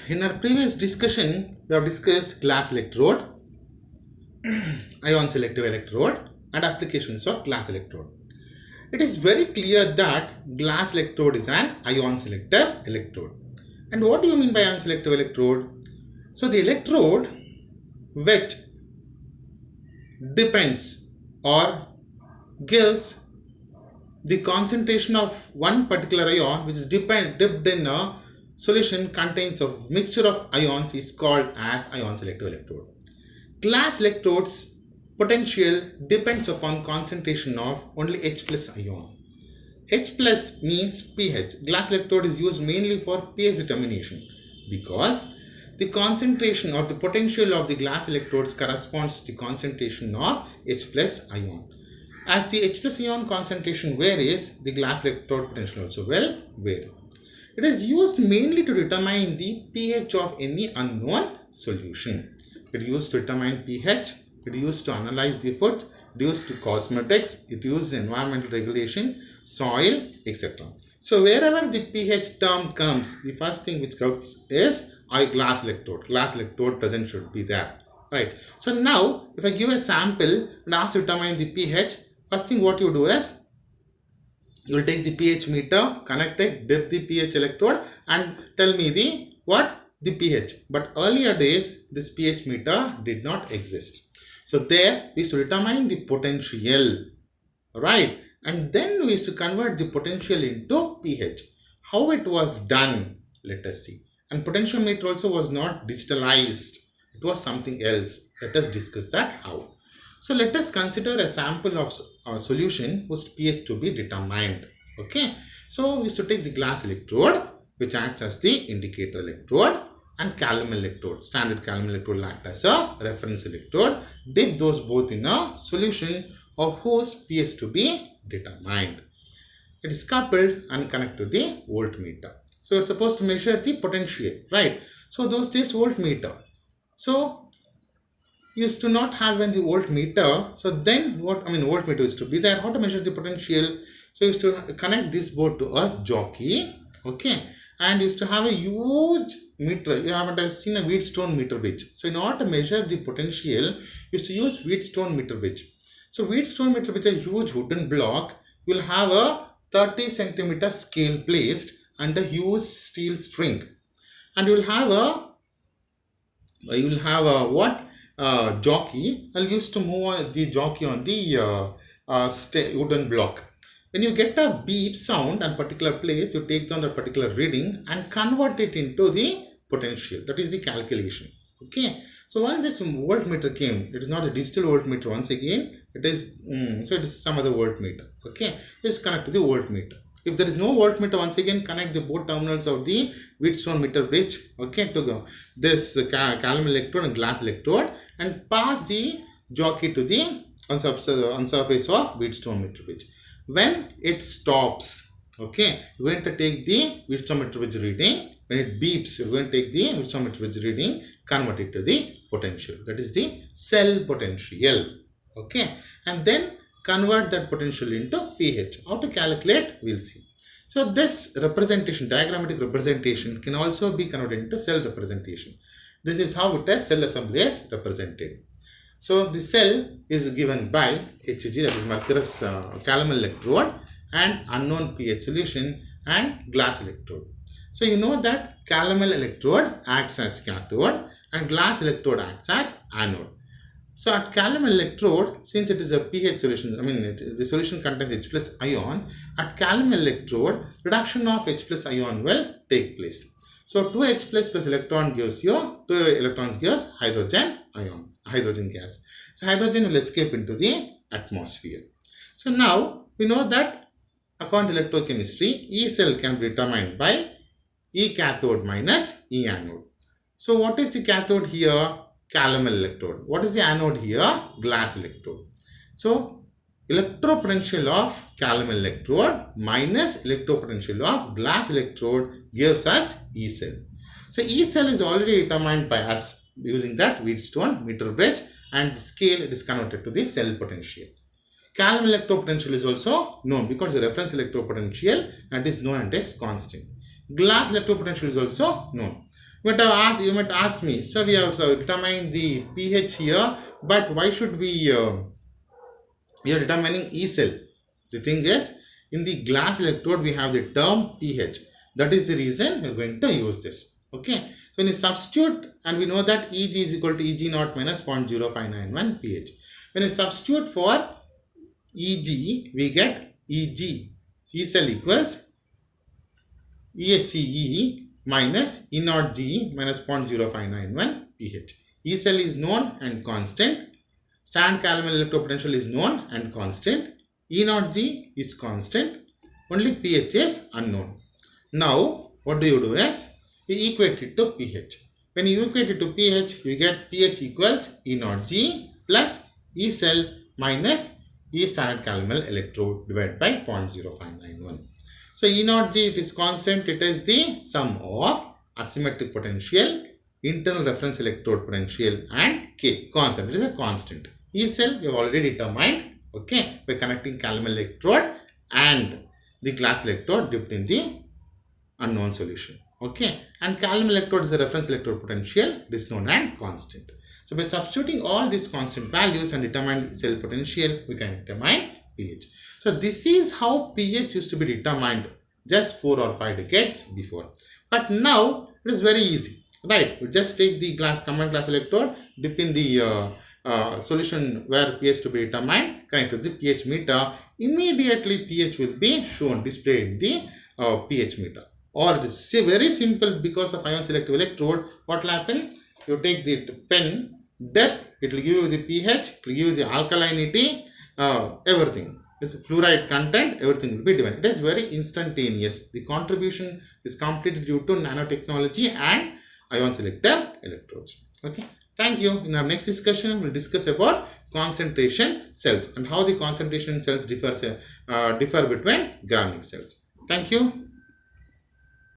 In our previous discussion, we have discussed glass electrode, ion selective electrode, and applications of glass electrode. It is very clear that glass electrode is an ion selective electrode. And what do you mean by ion selective electrode? So the electrode which depends or gives the concentration of one particular ion which is dipped in a solution contains a mixture of ions is called as ion selective electrode. Glass electrodes potential depends upon concentration of only H plus ion. H plus means pH. Glass electrode is used mainly for pH determination because the concentration or the potential of the glass electrodes corresponds to the concentration of H plus ion. As the H plus ion concentration varies, the glass electrode potential also will vary. It is used mainly to determine the pH of any unknown solution. It is used to determine pH, it is used to analyze the food, it is used to cosmetics, it is used in environmental regulation, soil, etc. So wherever the pH term comes, the first thing which comes is glass electrode. Glass electrode present should be there. Right. So now if I give a sample and ask to determine the pH, first thing what you do is you will take the pH meter, connect it, dip the pH electrode and tell me the pH. But earlier days this pH meter did not exist. So there we used to determine the potential, right? And then we used to convert the potential into pH. How it was done, let us see. And potentiometer also was not digitalized. It was something else. Let us discuss that how. So let us consider a sample of a solution whose pH to be determined. Okay. So we used to take the glass electrode which acts as the indicator electrode and calomel electrode. Standard calomel electrode will act as a reference electrode. Dip those both in a solution of whose pH to be determined. It is coupled and connected to the voltmeter. So we are supposed to measure the potential, right? So those days voltmeter. So used to not have when the voltmeter. So then voltmeter used to be there. How to measure the potential? So used to connect this board to a jockey, okay, and used to have a huge meter. You haven't seen a Wheatstone meter bridge. So in order to measure the potential, used to use Wheatstone meter bridge. So Wheatstone meter bridge is a huge wooden block. You will have a 30 centimeter scale placed and a huge steel string, and you will have a jockey. I used to move the jockey on the wooden block. When you get a beep sound at particular place, you take down that particular reading and convert it into the potential. That is the calculation. Okay. So once this voltmeter came, it is not a digital voltmeter once again. It is so it is some other voltmeter. Okay. Just connect to the voltmeter. If there is no voltmeter, once again connect the both terminals of the Wheatstone meter bridge, okay, to go this calomel electrode and glass electrode and pass the jockey to the on surface of Wheatstone meter bridge. When it stops, okay, you're going to take the Wheatstone meter bridge reading. When it beeps, you're going to take the Wheatstone meter bridge reading, convert it to the potential. That is the cell potential, okay, and then convert that potential into pH. How to calculate, we'll see. So this representation, diagrammatic representation, can also be converted into cell representation. This is how it is cell assembly is represented. So the cell is given by Hg, that is mercurous calomel electrode, and unknown pH solution and glass electrode. So you know that calomel electrode acts as cathode and glass electrode acts as anode. So at calomel electrode, since it is a pH solution, the solution contains H plus ion. At calomel electrode, reduction of H plus ion will take place. So 2 H plus electron gives you 2 electrons gives hydrogen ions, hydrogen gas. So hydrogen will escape into the atmosphere. So now we know that according to electrochemistry, E cell can be determined by E cathode minus E anode. So what is the cathode here? Calomel electrode. What is the anode here? Glass electrode. So electropotential of calomel electrode minus electropotential of glass electrode gives us E cell. So E cell is already determined by us using that Wheatstone meter bridge, and the scale it is converted to the cell potential. Calomel electropotential is also known because the reference electropotential and is known as constant. Glass electropotential is also known. You might ask me, so we have determined the pH here, but why should we are determining E cell? The thing is, in the glass electrode, we have the term pH. That is the reason we are going to use this. Okay. When you substitute, and we know that Eg is equal to Eg naught minus 0.0591 pH. When you substitute for Eg, we get Eg. E cell equals ESCE minus E naught Ge minus 0.0591 pH. E cell is known and constant. Standard Calmel electropotential is known and constant. E naught G is constant. Only pH is unknown. Now, what do you do is, you equate it to pH. When you equate it to pH, you get pH equals E naught G plus E cell minus E standard Calmel electrode divided by 0.0591. So, E naught G, it is constant. It is the sum of asymmetric potential, internal reference electrode potential, and K, constant. It is a constant. E cell we have already determined, okay, by connecting Calmel electrode and the glass electrode dipped in the unknown solution. Okay, and Calmel electrode is a reference electrode potential. It is known and constant. So by substituting all these constant values and determine cell potential, we can determine pH. So this is how pH used to be determined just 4 or 5 decades before. But now it is very easy, right? You just take the common glass electrode, dip in the solution where pH to be determined, connect to the pH meter. Immediately pH will be shown, displayed in the pH meter. Or it is very simple, because of ion selective electrode. What will happen? You take the pen, depth, it will give you the pH, it will give you the alkalinity, everything. It's fluoride content, everything will be given. It is very instantaneous. The contribution is completely due to nanotechnology and ion selective electrodes. Okay. Thank you. In our next discussion, we'll discuss about concentration cells and how the concentration cells differ between galvanic cells. Thank you.